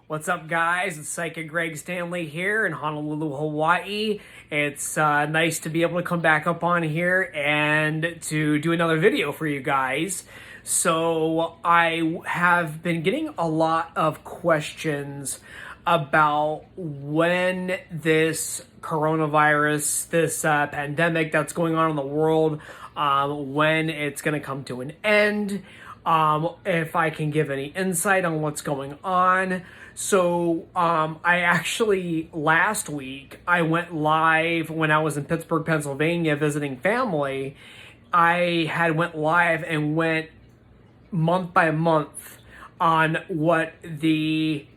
What's up, guys? It's Psychic Greg Stanley here in Honolulu, Hawaii. It's nice to be able to come back up on here and to do another video for you guys. So I have been getting a lot of questions about when this coronavirus, this pandemic that's going on in the world, when it's going to come to an end. If I can give any insight on what's going on. So I actually, last week, I went live when I was in Pittsburgh, Pennsylvania visiting family. I had went live and went month by month on what the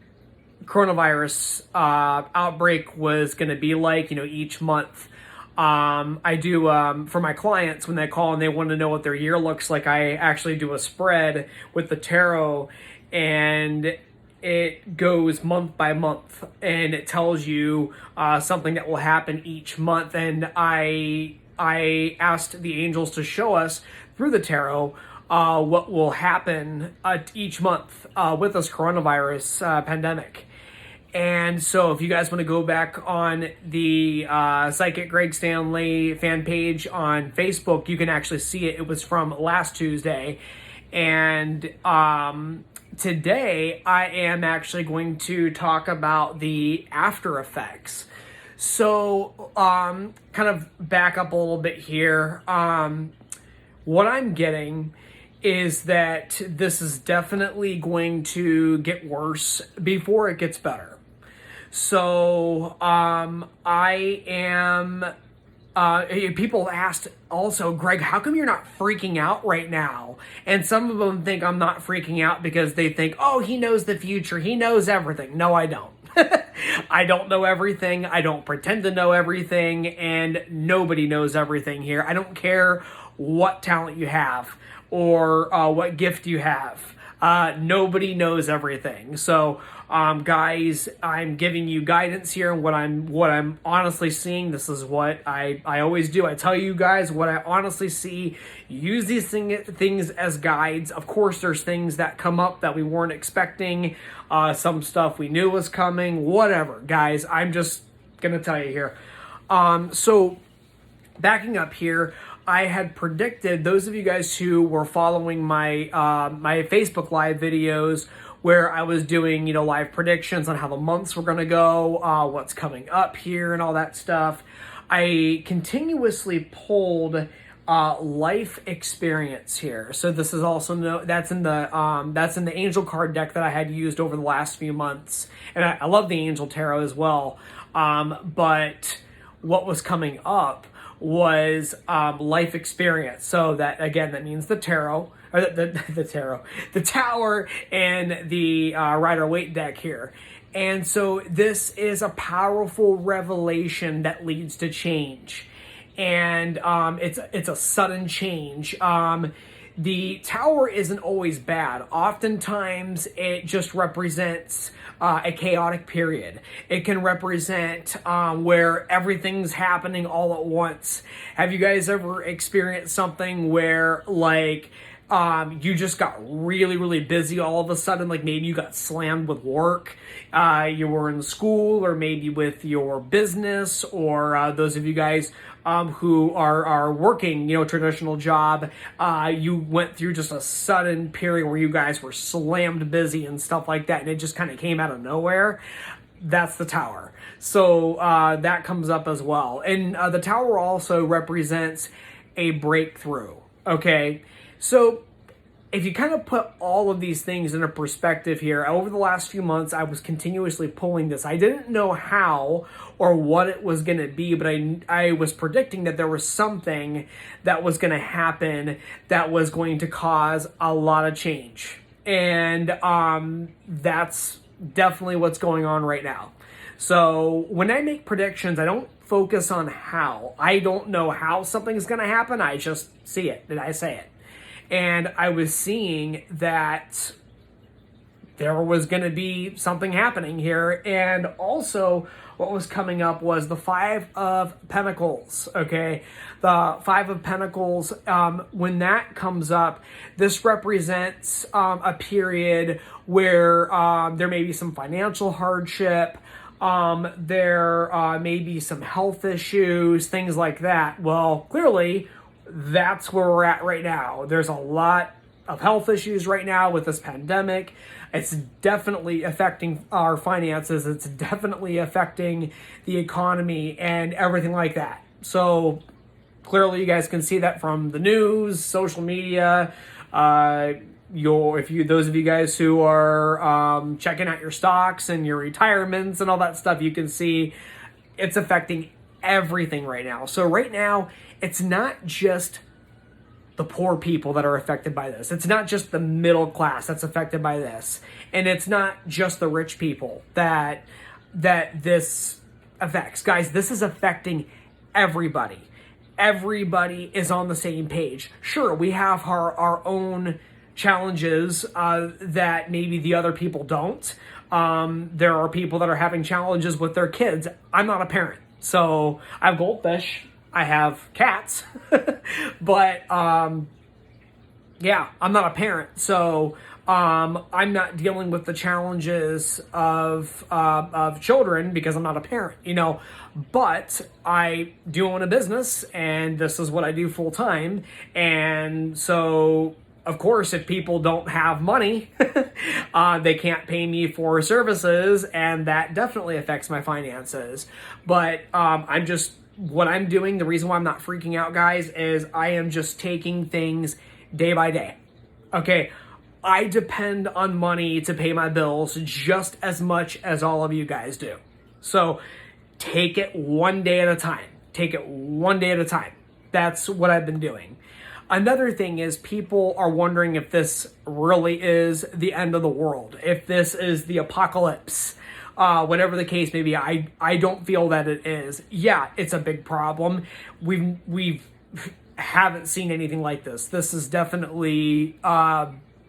coronavirus outbreak was going to be like, each month. I do, for my clients, when they call and they want to know what their year looks like, I actually do a spread with the tarot, and it goes month by month, and it tells you something that will happen each month. And I asked the angels to show us through the tarot what will happen each month with this coronavirus pandemic. And so if you guys want to go back on the Psychic Greg Stanley fan page on Facebook, you can actually see it. It was from last Tuesday. And today I am actually going to talk about the after effects. So kind of back up a little bit here. What I'm getting is that this is definitely going to get worse before it gets better. So I am, people asked also, Greg, how come you're not freaking out right now? And some of them think I'm not freaking out because they think, oh, he knows the future. He knows everything. No, I don't. I don't know everything. I don't pretend to know everything. And nobody knows everything here. I don't care what talent you have or what gift you have. Nobody knows everything. So, guys, I'm giving you guidance here and what I'm honestly seeing. This is what I always do. I tell you guys what I honestly see. Use these things as guides. Of course, there's things that come up that we weren't expecting. Some stuff we knew was coming. Whatever, guys. I'm just gonna tell you here. So, backing up here, I had predicted, those of you guys who were following my my Facebook Live videos where I was doing, live predictions on how the months were going to go, what's coming up here and all that stuff. I continuously pulled life experience here. So this is also that's in the angel card deck that I had used over the last few months. And I love the angel tarot as well. But what was coming up was life experience. So that, again, that means the tarot, or the tower, and the Rider-Waite deck here. And so this is a powerful revelation that leads to change. And it's a sudden change. The tower isn't always bad. Oftentimes, it just represents a chaotic period. It can represent where everything's happening all at once. Have you guys ever experienced something where, like, you just got really, really busy all of a sudden? Like maybe you got slammed with work, you were in school, or maybe with your business, or those of you guys who are working, traditional job, you went through just a sudden period where you guys were slammed busy and stuff like that, and it just kind of came out of nowhere. That's the tower. So that comes up as well. And the tower also represents a breakthrough, okay? So if you kind of put all of these things into perspective here, over the last few months, I was continuously pulling this. I didn't know how or what it was going to be, but I was predicting that there was something that was going to happen that was going to cause a lot of change. And that's definitely what's going on right now. So when I make predictions, I don't focus on how. I don't know how something's going to happen. I just see it and I say it. And I was seeing that there was going to be something happening here. And also what was coming up was the Five of Pentacles. Okay. The Five of Pentacles, when that comes up, this represents a period where there may be some financial hardship. There may be some health issues, things like that. Well, clearly that's where we're at right now. There's a lot of health issues right now with this pandemic. It's definitely affecting our finances. It's definitely affecting the economy and everything like that. So clearly you guys can see that from the news, social media, those of you guys who are checking out your stocks and your retirements and all that stuff, you can see it's affecting everything right now. So right now, it's not just the poor people that are affected by this. It's not just the middle class that's affected by this. And it's not just the rich people that this affects. Guys, this is affecting everybody. Everybody is on the same page. Sure, we have our own challenges that maybe the other people don't. There are people that are having challenges with their kids. I'm not a parent, so I have goldfish. I have cats, but yeah, I'm not a parent, so I'm not dealing with the challenges of children because I'm not a parent, But I do own a business, and this is what I do full time, and so of course, if people don't have money, they can't pay me for services, and that definitely affects my finances. But what I'm doing, the reason why I'm not freaking out, guys, is I am just taking things day by day. Okay, I depend on money to pay my bills just as much as all of you guys do. So take it one day at a time. Take it one day at a time. That's what I've been doing. Another thing is people are wondering if this really is the end of the world, if this is the apocalypse. Whatever the case may be, I don't feel that it is. Yeah, it's a big problem. We haven't seen anything like this. This is definitely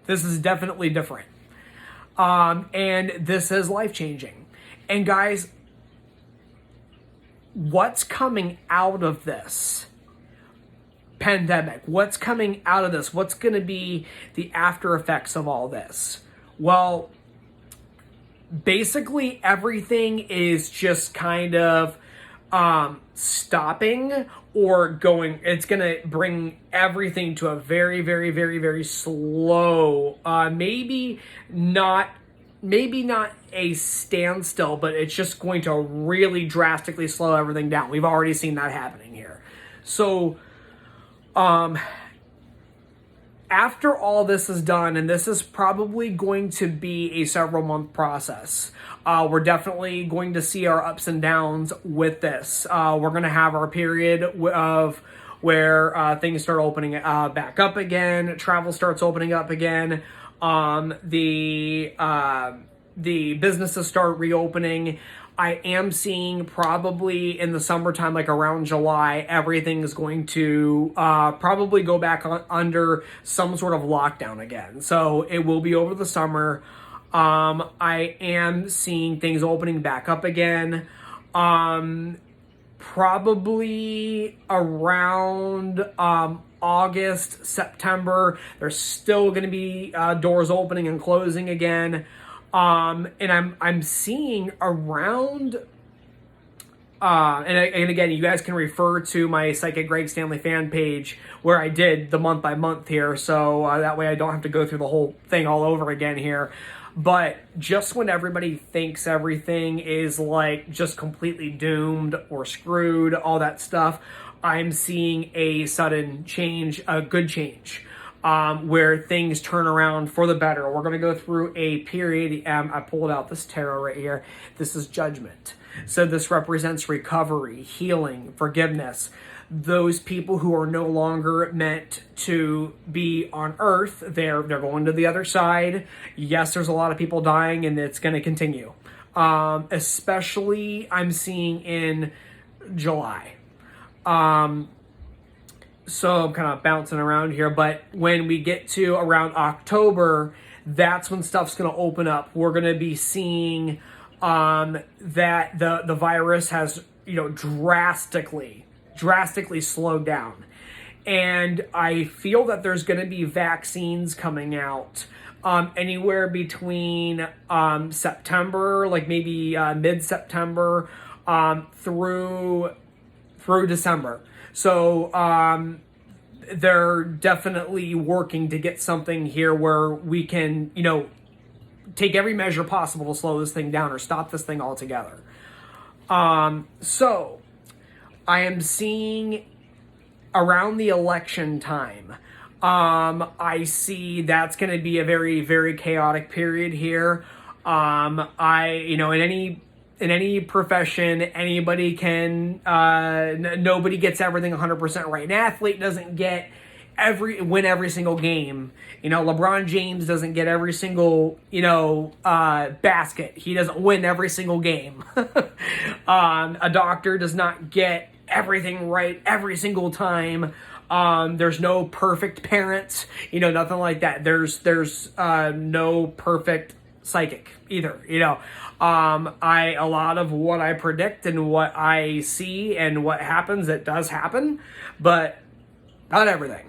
different. And this is life-changing. And guys, what's coming out of this pandemic? What's coming out of this? What's going to be the after effects of all this? Well, basically everything is just kind of stopping or going. It's going to bring everything to a very, very, very, very slow, maybe not a standstill, but it's just going to really drastically slow everything down. We've already seen that happening here. So after all this is done, and this is probably going to be a several month process, we're definitely going to see our ups and downs with this. We're going to have our period of where things start opening back up again, travel starts opening up again, the businesses start reopening. I am seeing probably in the summertime, like around July, everything is going to probably go back under some sort of lockdown again. So it will be over the summer. I am seeing things opening back up again. Probably around August, September, there's still going to be doors opening and closing again. And I'm seeing around, and again, you guys can refer to my Psychic Greg Stanley fan page where I did the month by month here. So that way I don't have to go through the whole thing all over again here. But just when everybody thinks everything is like just completely doomed or screwed, all that stuff, I'm seeing a sudden change, a good change. Where things turn around for the better. We're going to go through a period. I pulled out this tarot right here. This is Judgment. So this represents recovery, healing, forgiveness. Those people who are no longer meant to be on Earth, they're going to the other side. Yes, there's a lot of people dying, and it's going to continue. Especially, I'm seeing in July. So I'm kind of bouncing around here, but when we get to around October, that's when stuff's going to open up. We're going to be seeing that the virus has, drastically slowed down. And I feel that there's going to be vaccines coming out anywhere between September, like maybe mid-September, through December. So they're definitely working to get something here where we can, take every measure possible to slow this thing down or stop this thing altogether. So I am seeing around the election time, I see that's going to be a very, very chaotic period here. In any profession, anybody can, nobody gets everything 100% right. An athlete doesn't get win every single game. LeBron James doesn't get every single, basket. He doesn't win every single game. A doctor does not get everything right every single time. There's no perfect parents, nothing like that. There's no perfect psychic either, a lot of what I predict and what I see and what happens, it does happen, but not everything.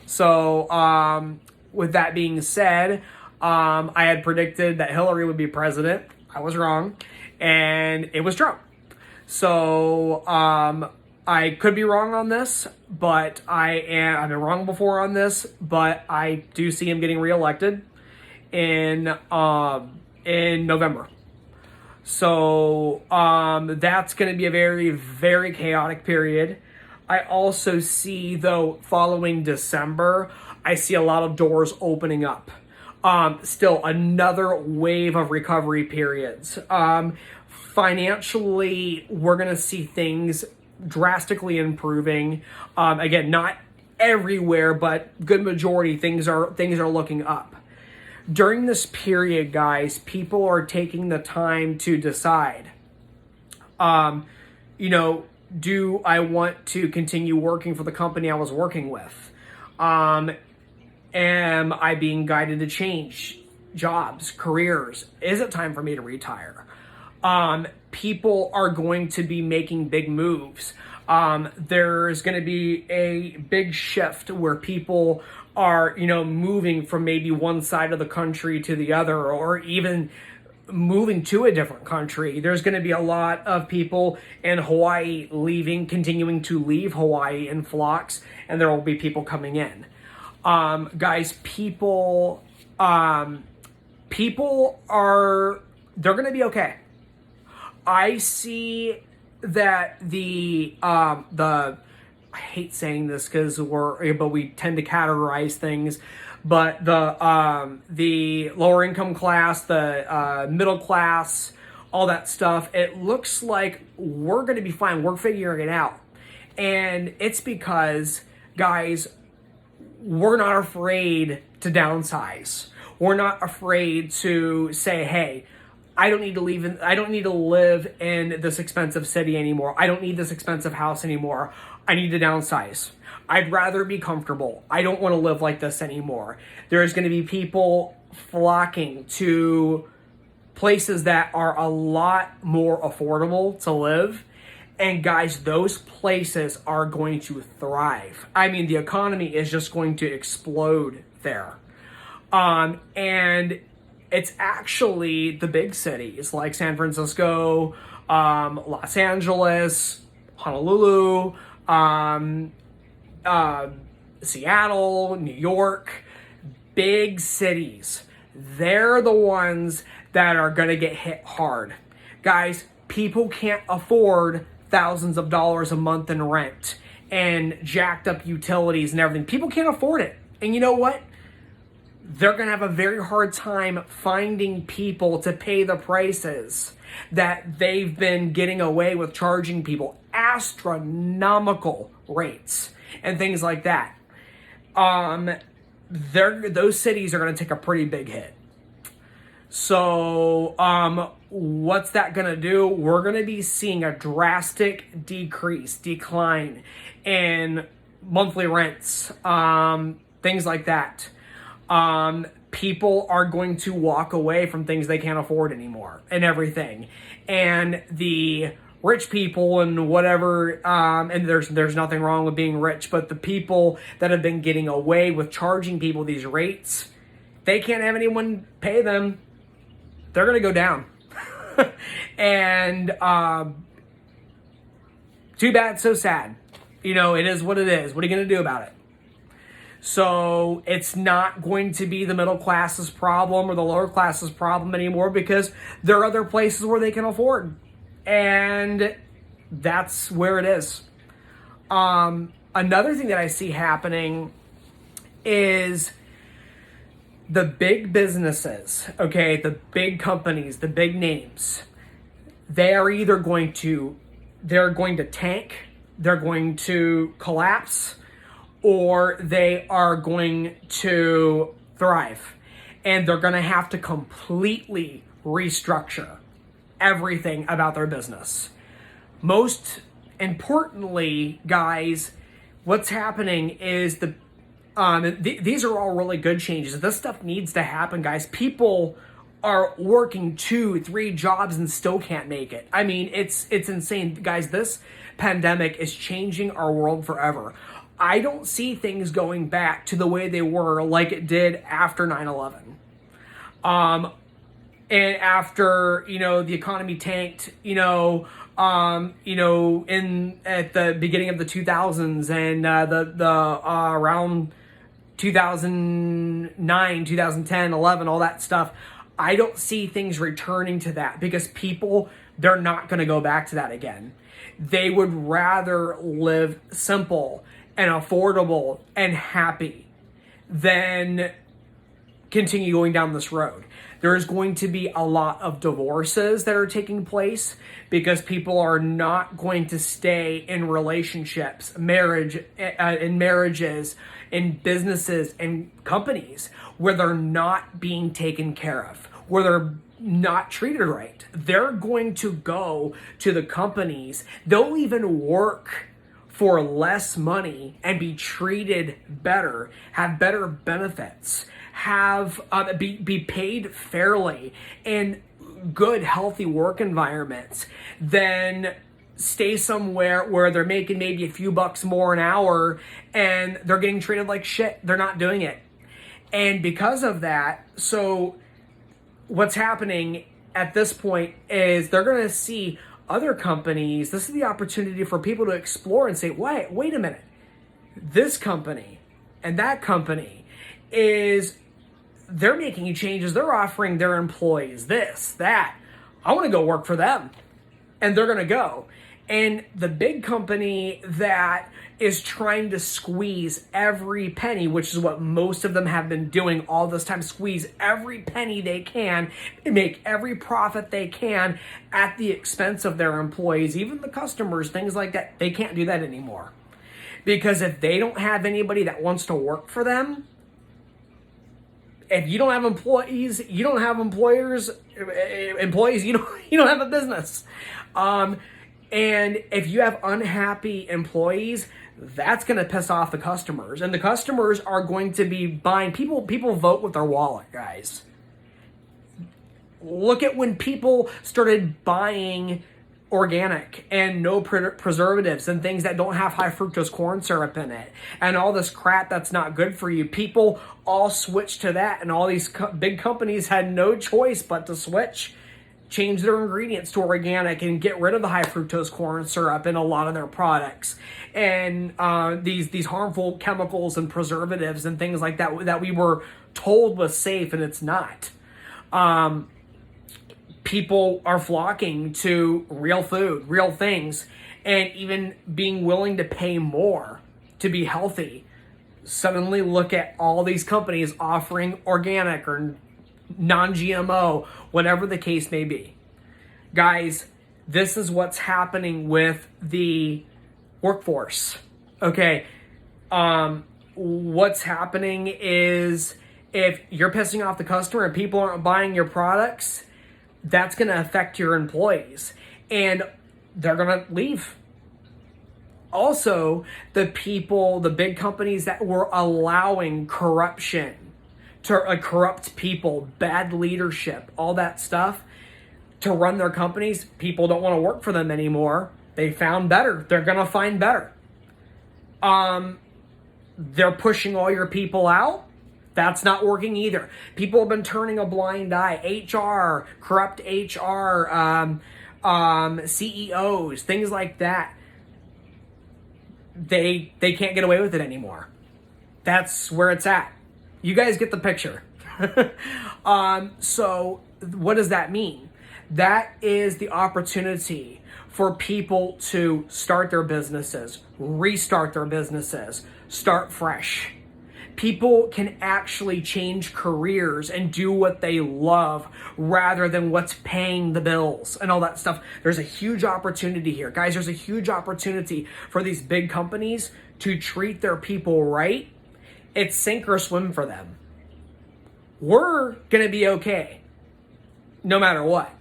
So, with that being said, I had predicted that Hillary would be president. I was wrong, and it was Trump. So, I could be wrong on this, but I've been wrong before on this, but I do see him getting reelected in November. So that's going to be a very, very chaotic period. I also see, though, following December, I see a lot of doors opening up. Still another wave of recovery periods. Financially, we're going to see things drastically improving. Again, not everywhere, but good majority things are looking up. During this period, guys, people are taking the time to decide, do I want to continue working for the company I was working with? Am I being guided to change jobs, careers? Is it time for me to retire? People are going to be making big moves. There's going to be a big shift where people are, moving from maybe one side of the country to the other, or even moving to a different country. There's going to be a lot of people in Hawaii continuing to leave Hawaii in flocks, and there will be people coming in. Guys, people are, they're going to be okay. I see that I hate saying this but we tend to categorize things, but the lower income class, the middle class, all that stuff, it looks like we're going to be fine. We're figuring it out. And it's because, guys, we're not afraid to downsize. We're not afraid to say, hey, I don't need to live in this expensive city anymore. I don't need this expensive house anymore. I need to downsize. I'd rather be comfortable. I don't want to live like this anymore. There's going to be people flocking to places that are a lot more affordable to live. And guys, those places are going to thrive. I mean, the economy is just going to explode there. And it's actually the big cities like San Francisco, Los Angeles, Honolulu, Seattle, New York, big cities. They're the ones that are going to get hit hard. Guys, people can't afford thousands of dollars a month in rent and jacked up utilities and everything. People can't afford it. And you know what? They're going to have a very hard time finding people to pay the prices that they've been getting away with charging people astronomical rates and things like that. Those cities are going to take a pretty big hit. So, what's that going to do? We're going to be seeing a drastic decline in monthly rents, things like that. people are going to walk away from things they can't afford anymore and everything. And the rich people and whatever, and there's nothing wrong with being rich, but the people that have been getting away with charging people these rates, they can't have anyone pay them. They're going to go down. And too bad, so sad. You know, it is what it is. What are you going to do about it? So it's not going to be the middle class's problem or the lower class's problem anymore, because there are other places where they can afford. And that's where it is. Another thing that I see happening is the big businesses, okay, the big companies, the big names, they're going to tank, they're going to collapse, or they are going to thrive. And they're going to have to completely restructure everything about their business. Most importantly, guys, what's happening is these are all really good changes. This stuff needs to happen, guys. People are working 2-3 jobs and still can't make it. I mean, it's insane. Guys, this pandemic is changing our world forever. I don't see things going back to the way they were like it did after 9/11. And after, the economy tanked, at the beginning of the 2000s and around 2009, 2010, 11, all that stuff. I don't see things returning to that, because people, they're not going to go back to that again. They would rather live simple and affordable and happy than continue going down this road. There's going to be a lot of divorces that are taking place because people are not going to stay in relationships, in marriages, in businesses, and companies where they're not being taken care of, where they're not treated right. They're going to go to the companies. They'll even work for less money and be treated better, have better benefits, be paid fairly in good, healthy work environments than stay somewhere where they're making maybe a few bucks more an hour and they're getting treated like shit. They're not doing it. And because of that, so what's happening at this point is they're going to see other companies. This is the opportunity for people to explore and say, wait a minute. This company and that company they're making changes. They're offering their employees this, that. I want to go work for them. And they're going to go. And the big company that is trying to squeeze every penny, which is what most of them have been doing all this time, squeeze every penny they can, make every profit they can at the expense of their employees, even the customers, things like that. They can't do that anymore. Because if they don't have anybody that wants to work for them, if you don't have employees, you don't have employers, you don't have a business. And if you have unhappy employees, that's going to piss off the customers. And the customers are going to be buying. People vote with their wallet, guys. Look at when people started buying organic and no preservatives and things that don't have high fructose corn syrup in it and all this crap that's not good for you. People all switched to that, and all these big companies had no choice but to change their ingredients to organic and get rid of the high fructose corn syrup in a lot of their products and these harmful chemicals and preservatives and things like that we were told was safe, and it's not. People are flocking to real food, real things, and even being willing to pay more to be healthy. Suddenly look at all these companies offering organic or non-GMO, whatever the case may be. Guys, this is what's happening with the workforce. Okay. What's happening is if you're pissing off the customer and people aren't buying your products, that's going to affect your employees and they're going to leave. Also, the big companies that were allowing corruption corrupt people, bad leadership, all that stuff to run their companies. People don't want to work for them anymore. They found better. They're going to find better. They're pushing all your people out. That's not working either. People have been turning a blind eye. HR, corrupt HR, CEOs, things like that. They can't get away with it anymore. That's where it's at. You guys get the picture. So what does that mean? That is the opportunity for people to start their businesses, restart their businesses, start fresh. People can actually change careers and do what they love rather than what's paying the bills and all that stuff. There's a huge opportunity here. Guys, there's a huge opportunity for these big companies to treat their people right. It's sink or swim for them. We're going to be okay no matter what.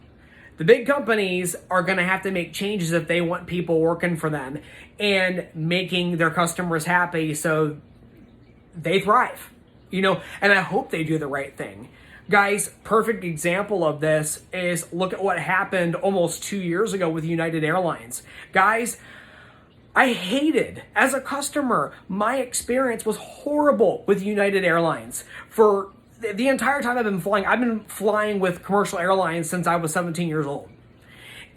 The big companies are going to have to make changes if they want people working for them and making their customers happy so they thrive, and I hope they do the right thing. Guys, perfect example of this is look at what happened almost 2 years ago with United Airlines. Guys, I hated, as a customer, my experience was horrible with United Airlines. For the entire time I've been flying with commercial airlines since I was 17 years old.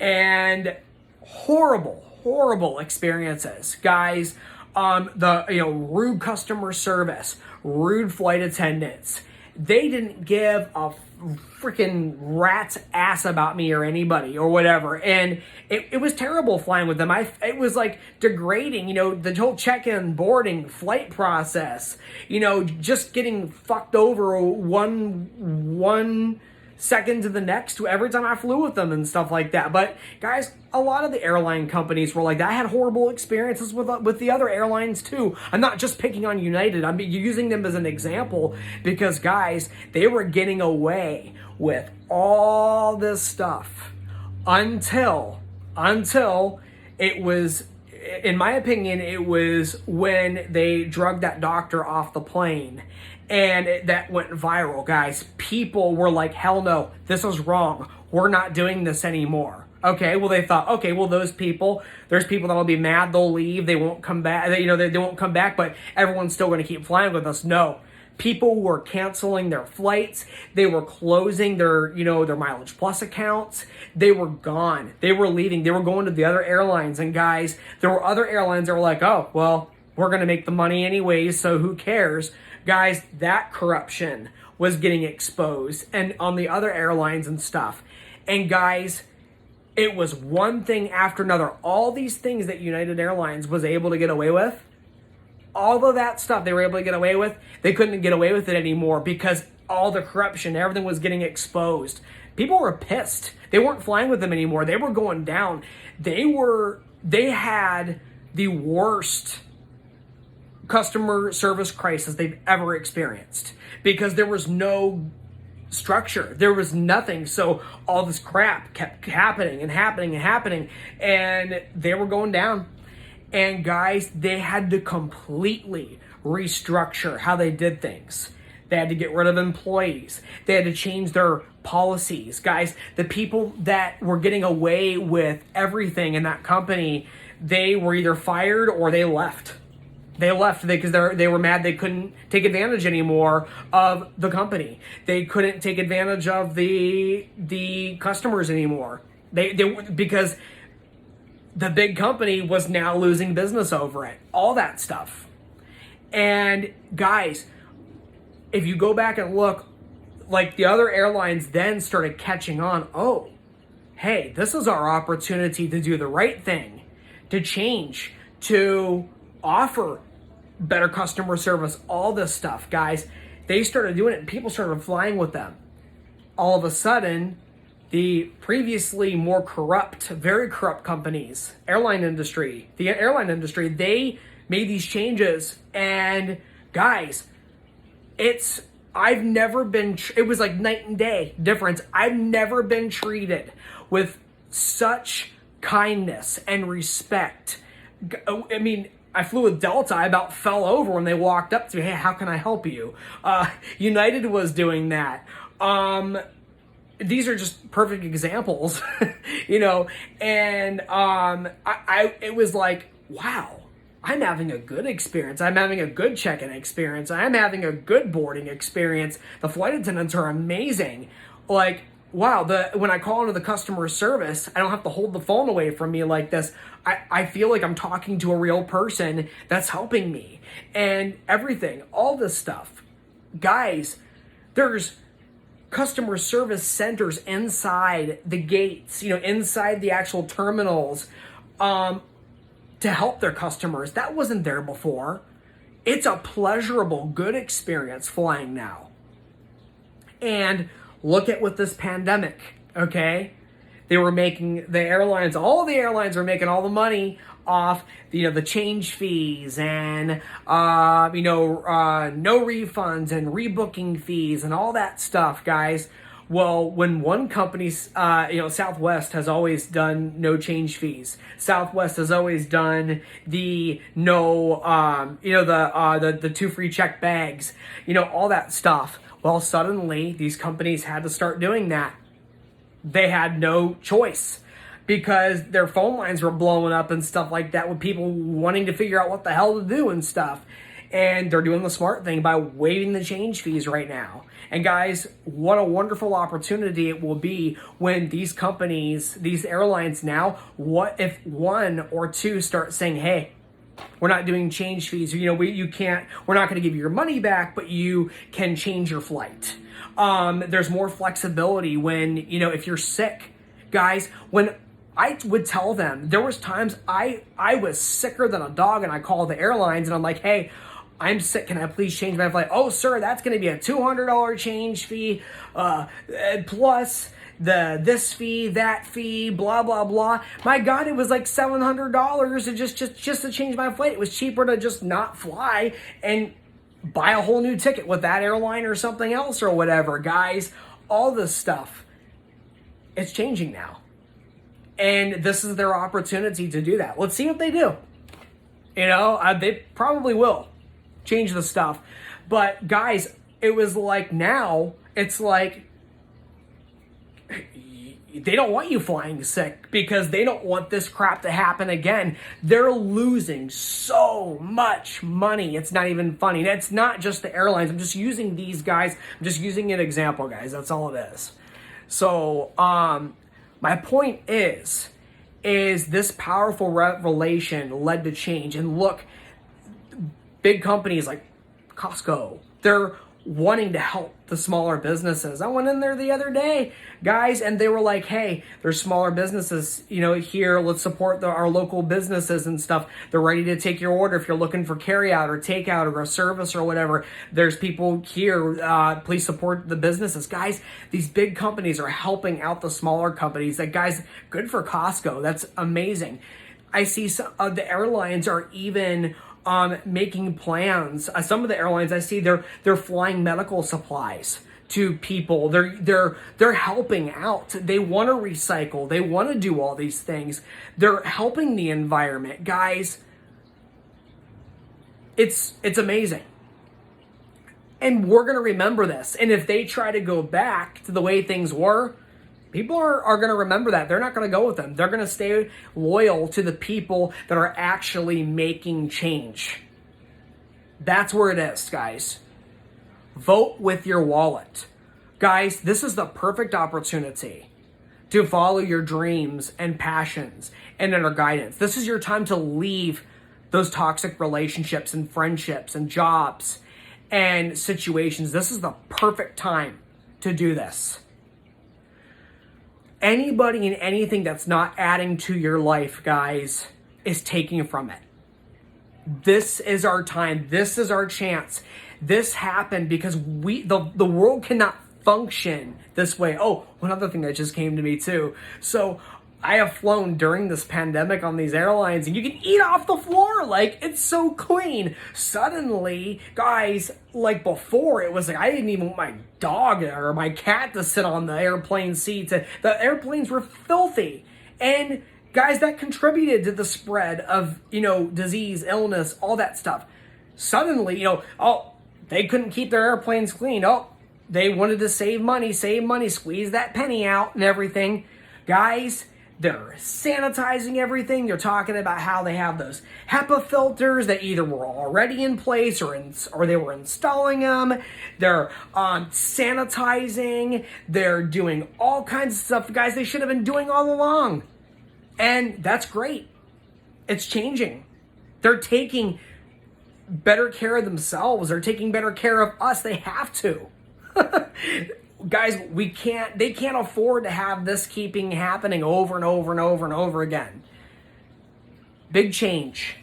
And horrible experiences. Guys, rude customer service, rude flight attendants. They didn't give a freaking rat's ass about me or anybody or whatever. And it was terrible flying with them. It was like degrading, the whole check-in, boarding, flight process, just getting fucked over one second to the next every time I flew with them and stuff like that. But guys, a lot of the airline companies were like that. I had horrible experiences with the other airlines too. I'm not just picking on United. I'm using them as an example because guys, they were getting away with all this stuff until it was, in my opinion, it was when they drugged that doctor off the plane. And that went viral, guys. People were like, hell no, this is wrong. We're not doing this anymore. Okay, well, they thought, okay, well, there's people that'll be mad, they'll leave, they won't come back, they won't come back, but everyone's still going to keep flying with us. No. People were canceling their flights. They were closing their Mileage Plus accounts. They were gone. They were leaving. They were going to the other airlines. And guys, there were other airlines that were like, oh, well, we're going to make the money anyways, so who cares? Guys, that corruption was getting exposed and on the other airlines and stuff. And guys, it was one thing after another. All these things that United Airlines was able to get away with, all of that stuff they were able to get away with, they couldn't get away with it anymore because all the corruption, everything was getting exposed. People were pissed. They weren't flying with them anymore. They were going down. They had the worst customer service crisis they've ever experienced because there was no structure. There was nothing. So all this crap kept happening and they were going down. And guys, they had to completely restructure how they did things. They had to get rid of employees. They had to change their policies. Guys, the people that were getting away with everything in that company, they were either fired or they left. They left because they were mad they couldn't take advantage anymore of the company. They couldn't take advantage of the customers anymore. Because the big company was now losing business over it. All that stuff. And guys, if you go back and look, like the other airlines then started catching on. Oh, hey, this is our opportunity to do the right thing, to change, to offer better customer service, all this stuff. Guys, they started doing it and people started flying with them. All of a sudden, the previously more corrupt, very corrupt companies, the airline industry, they made these changes. And guys, it was like night and day difference. I've never been treated with such kindness and respect. I mean, I flew with Delta, I about fell over when they walked up to me. Hey, how can I help you? United was doing that. These are just perfect examples, and it was like, wow, I'm having a good experience. I'm having a good check-in experience. I'm having a good boarding experience. The flight attendants are amazing. Like, wow, when I call into the customer service, I don't have to hold the phone away from me like this. I feel like I'm talking to a real person that's helping me. And everything, all this stuff. Guys, there's customer service centers inside the gates, inside the actual terminals, to help their customers. That wasn't there before. It's a pleasurable, good experience flying now. And look at with this pandemic, okay? They were making all the airlines were making all the money off the change fees and no refunds and rebooking fees and all that stuff, guys. Well, when one company's Southwest has always done no change fees. Southwest has always done the the 2 free check bags, all that stuff. Well, suddenly these companies had to start doing that. They had no choice because their phone lines were blowing up and stuff like that with people wanting to figure out what the hell to do and stuff. And they're doing the smart thing by waiving the change fees right now. And guys, what a wonderful opportunity it will be when these companies, these airlines now, what if 1 or 2 start saying, hey, we're not doing change fees. We're not going to give you your money back, but you can change your flight. There's more flexibility when, if you're sick. Guys, when I would tell them, there was times I was sicker than a dog and I called the airlines and I'm like, hey, I'm sick. Can I please change my flight? Oh, sir, that's going to be a $200 change fee, plus this fee, that fee, blah, blah, blah. My God, it was like $700 to just to change my flight. It was cheaper to just not fly and buy a whole new ticket with that airline or something else or whatever. Guys, all this stuff, it's changing now. And this is their opportunity to do that. Let's see what they do. They probably will change the stuff. But guys, it was like now, it's like they don't want you flying sick because they don't want this crap to happen again. They're losing so much money. It's not even funny. And it's not just the airlines. I'm just using these guys. I'm just using an example, guys. That's all it is. So, my point is this powerful revelation led to change. And look, big companies like Costco, they're wanting to help the smaller businesses. I went in there the other day, guys, and they were like, hey, there's smaller businesses, here, let's support our local businesses and stuff. They're ready to take your order if you're looking for carryout or takeout or a service or whatever. There's people here, please support the businesses. Guys, these big companies are helping out the smaller companies. Guys, good for Costco. That's amazing. I see some of the airlines are even making plans. Some of the airlines I see, they're flying medical supplies to people. They're helping out. They want to recycle. They want to do all these things. They're helping the environment, guys. It's amazing. And we're going to remember this. And if they try to go back to the way things were, people are going to remember that. They're not going to go with them. They're going to stay loyal to the people that are actually making change. That's where it is, guys. Vote with your wallet. Guys, this is the perfect opportunity to follow your dreams and passions and inner guidance. This is your time to leave those toxic relationships and friendships and jobs and situations. This is the perfect time to do this. Anybody and anything that's not adding to your life, guys, is taking from it. This is our time. This is our chance. This happened because the world cannot function this way. Oh, one other thing that just came to me too. So I have flown during this pandemic on these airlines and you can eat off the floor. Like, it's so clean. Suddenly, guys, like before, it was like I didn't even want my dog or my cat to sit on the airplane seats. The airplanes were filthy. And Guys, that contributed to the spread of, disease, illness, all that stuff. Suddenly, they couldn't keep their airplanes clean. Oh, they wanted to save money, squeeze that penny out and everything. Guys, they're sanitizing everything. They're talking about how they have those HEPA filters that either were already in place or they were installing them. They're sanitizing. They're doing all kinds of stuff, guys, they should have been doing all along. And that's great. It's changing. They're taking better care of themselves. They're taking better care of us. They have to. Guys, they can't afford to have this keeping happening over and over and over and over again. Big change.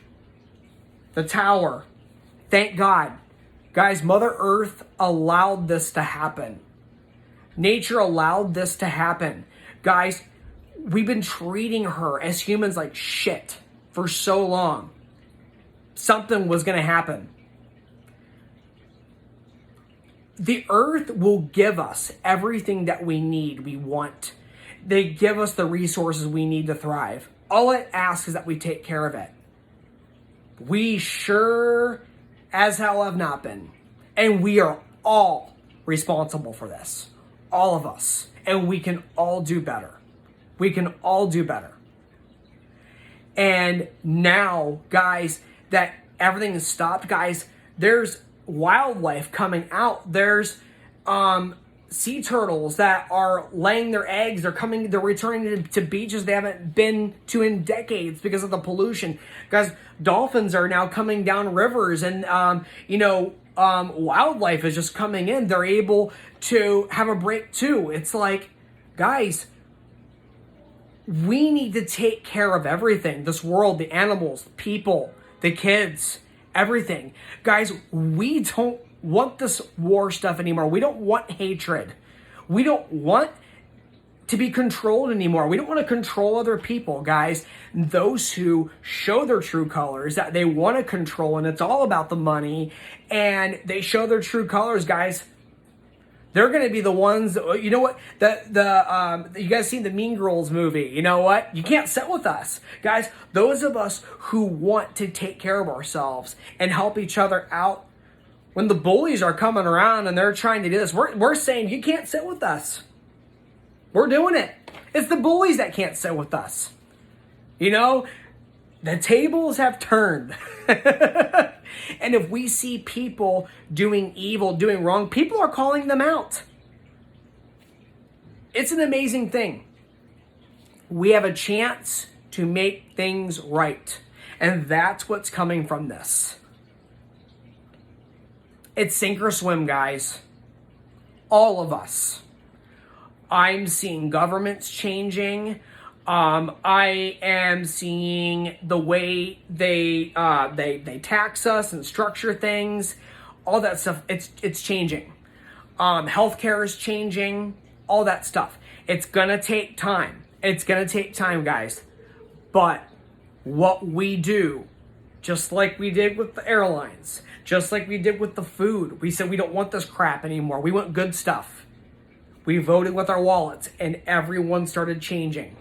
The tower. Thank God. Guys, Mother Earth allowed this to happen. Nature allowed this to happen. Guys, we've been treating her as humans like shit for so long. Something was going to happen. The earth will give us everything that we need, we want. They give us the resources we need to thrive. All it asks is that we take care of it. We sure as hell have not been. And we are all responsible for this. All of us. And we can all do better. We can all do better. And now, guys, that everything is stopped, guys, there's wildlife coming out. There's sea turtles that are laying their eggs. They're returning to beaches they haven't been to in decades because of the pollution. Guys, dolphins are now coming down rivers, and wildlife is just coming in. They're able to have a break too. It's like, guys, we need to take care of everything. This world, the animals, the people, the kids, everything. Guys, we don't want this war stuff anymore. We don't want hatred. We don't want to be controlled anymore. We don't want to control other people, guys. Those who show their true colors, that they want to control, and it's all about the money, and they show their true colors, guys, they're going to be the ones, you know what, you guys seen the Mean Girls movie, you know what, you can't sit with us. Guys, those of us who want to take care of ourselves and help each other out, when the bullies are coming around and they're trying to do this, we're saying, you can't sit with us. We're doing it. It's the bullies that can't sit with us. The tables have turned. And if we see people doing evil, doing wrong, people are calling them out. It's an amazing thing. We have a chance to make things right. And that's what's coming from this. It's sink or swim, guys. All of us. I'm seeing governments changing. I am seeing the way they tax us and structure things, all that stuff. It's changing. Healthcare is changing, all that stuff. It's gonna take time. It's gonna take time, guys. But what we do, just like we did with the airlines, just like we did with the food, we said we don't want this crap anymore. We want good stuff. We voted with our wallets, and everyone started changing.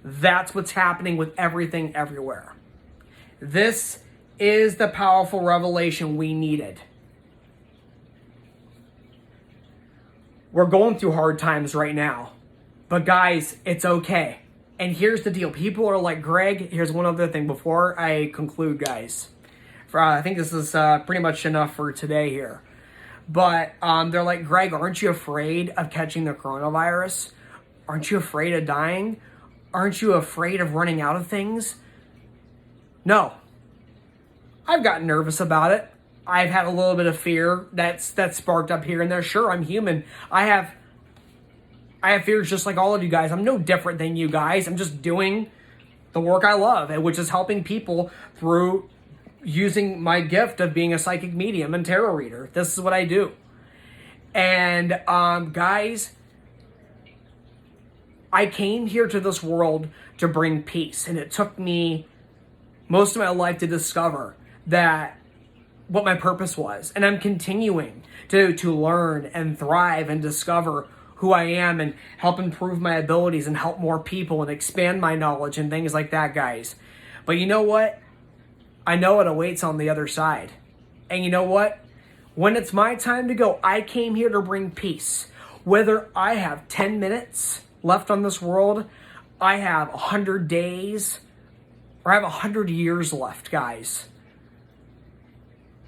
That's what's happening with everything everywhere. This is the powerful revelation we needed. We're going through hard times right now. But guys, it's okay. And here's the deal. People are like, Greg, here's one other thing before I conclude, guys. I think this is pretty much enough for today here. But they're like, Greg, aren't you afraid of catching the coronavirus? Aren't you afraid of dying? Aren't you afraid of running out of things? No. I've gotten nervous about it. I've had a little bit of fear that's sparked up here and there. Sure, I'm human. I have fears just like all of you guys. I'm no different than you guys. I'm just doing the work I love, which is helping people through using my gift of being a psychic medium and tarot reader. This is what I do. And guys, I came here to this world to bring peace, and it took me most of my life to discover that what my purpose was. And I'm continuing to learn and thrive and discover who I am and help improve my abilities and help more people and expand my knowledge and things like that, guys. But you know what? I know what awaits on the other side. And you know what? When it's my time to go, I came here to bring peace. Whether I have 10 minutes left on this world, I have 100 days, or I have 100 years left, guys.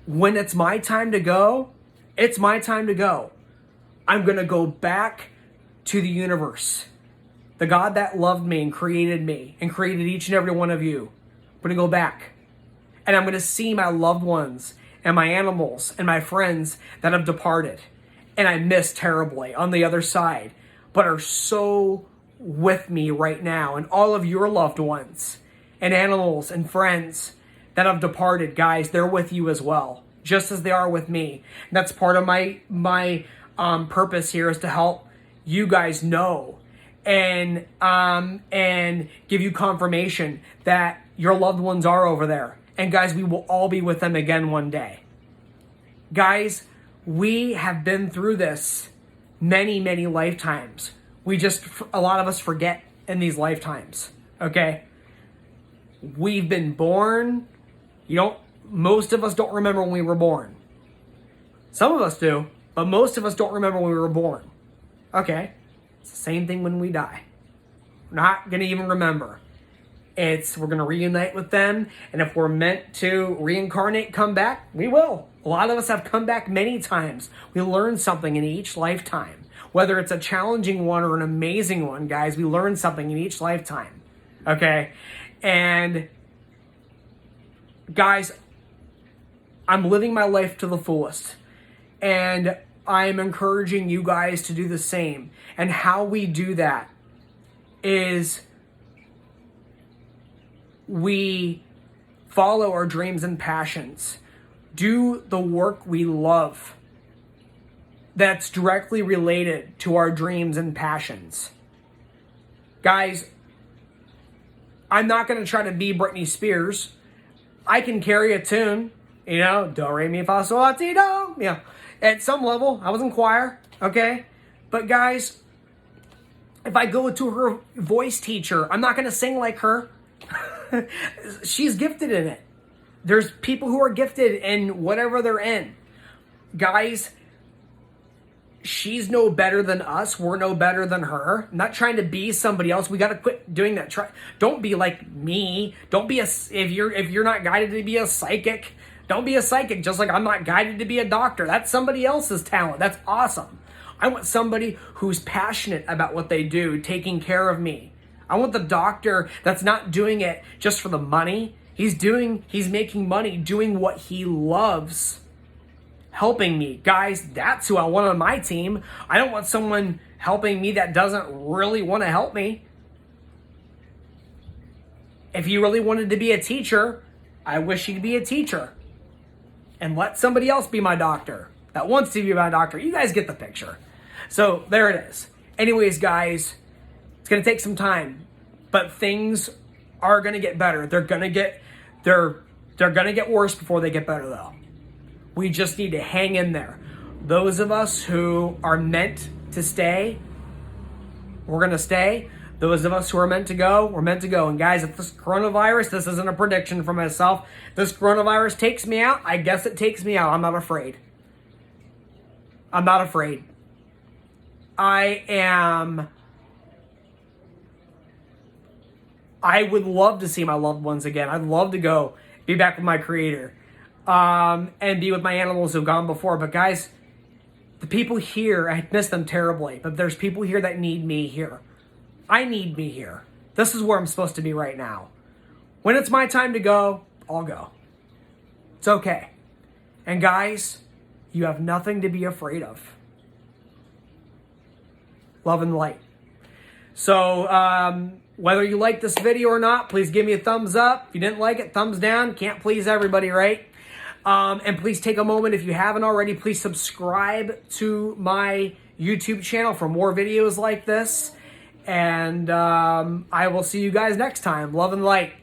When it's my time to go, it's my time to go. I'm going to go back to the universe. The God that loved me and created each and every one of you. I'm going to go back. And I'm going to see my loved ones and my animals and my friends that have departed. And I miss terribly on the other side, but are so with me right now. And all of your loved ones and animals and friends that have departed, guys, they're with you as well, just as they are with me. And that's part of my purpose here, is to help you guys know and give you confirmation that your loved ones are over there. And guys, we will all be with them again one day. Guys, we have been through this many, many lifetimes. A lot of us forget in these lifetimes, okay? We've been born. Most of us don't remember when we were born. Some of us do, but most of us don't remember when we were born. Okay, it's the same thing when we die. We're not going to even remember. We're going to reunite with them, and if we're meant to reincarnate, come back, we will. A lot of us have come back many times. We learn something in each lifetime. Whether it's a challenging one or an amazing one, guys, we learn something in each lifetime. Okay? And guys, I'm living my life to the fullest. And I'm encouraging you guys to do the same. And how we do that is we follow our dreams and passions. Do the work we love that's directly related to our dreams and passions. Guys, I'm not going to try to be Britney Spears. I can carry a tune, do, re, mi, fa, sol, la, ti, do. Yeah, at some level, I was in choir, okay? But guys, if I go to her voice teacher, I'm not going to sing like her. She's gifted in it. There's people who are gifted in whatever they're in. Guys, she's no better than us. We're no better than her. I'm not trying to be somebody else. We got to quit doing that. Don't be like me. Don't be if you're not guided to be a psychic, don't be a psychic. Just like I'm not guided to be a doctor. That's somebody else's talent. That's awesome. I want somebody who's passionate about what they do, taking care of me. I want the doctor that's not doing it just for the money. He's making money doing what he loves, helping me. Guys, that's who I want on my team. I don't want someone helping me that doesn't really want to help me. If you really wanted to be a teacher, I wish you could be a teacher. And let somebody else be my doctor that wants to be my doctor. You guys get the picture. So there it is. Anyways, guys, it's going to take some time, but things are going to get better. They're going to get worse before they get better, though. We just need to hang in there. Those of us who are meant to stay, we're going to stay. Those of us who are meant to go, we're meant to go. And guys, if this coronavirus, this isn't a prediction for myself, this coronavirus takes me out, I guess it takes me out. I'm not afraid. I'm not afraid. I would love to see my loved ones again. I'd love to go be back with my creator and be with my animals who've gone before. But guys, the people here, I miss them terribly, but there's people here that need me here. I need me here. This is where I'm supposed to be right now. When it's my time to go, I'll go. It's okay. And guys, you have nothing to be afraid of. Love and light. So, whether you like this video or not, please give me a thumbs up. If you didn't like it, thumbs down. Can't please everybody, right? And please take a moment, if you haven't already, please subscribe to my YouTube channel for more videos like this. And I will see you guys next time. Love and light.